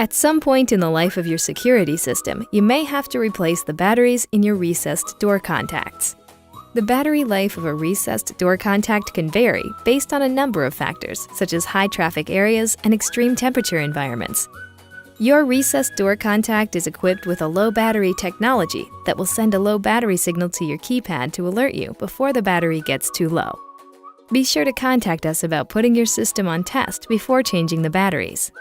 At some point in the life of your security system, you may have to replace the batteries in your recessed door contacts. The battery life of a recessed door contact can vary based on a number of factors, such as high traffic areas and extreme temperature environments. Your recessed door contact is equipped with a low battery technology that will send a low battery signal to your keypad to alert you before the battery gets too low. Be sure to contact us about putting your system on test before changing the batteries.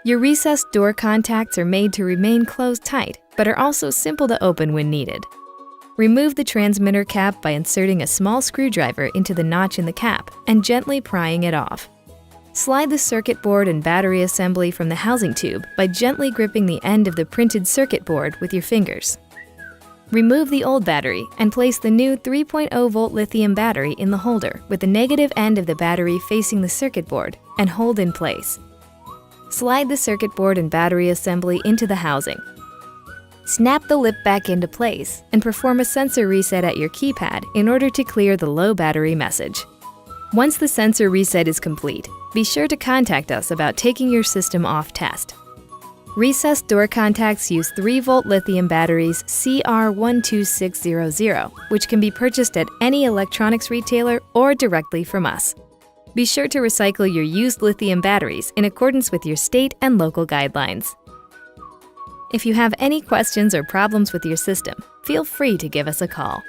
Your recessed door contacts are made to remain closed tight, but are also simple to open when needed. Remove the transmitter cap by inserting a small screwdriver into the notch in the cap and gently prying it off. Slide the circuit board and battery assembly from the housing tube by gently gripping the end of the printed circuit board with your fingers. Remove the old battery and place the new 3.0-volt lithium battery in the holder with the negative end of the battery facing the circuit board and hold in place. Slide the circuit board and battery assembly into the housing. Snap the lip back into place and perform a sensor reset at your keypad in order to clear the low battery message. Once the sensor reset is complete, be sure to contact us about taking your system off test. Recessed door contacts use 3-volt lithium batteries CR12600, which can be purchased at any electronics retailer or directly from us. Be sure to recycle your used lithium batteries in accordance with your state and local guidelines. If you have any questions or problems with your system, feel free to give us a call.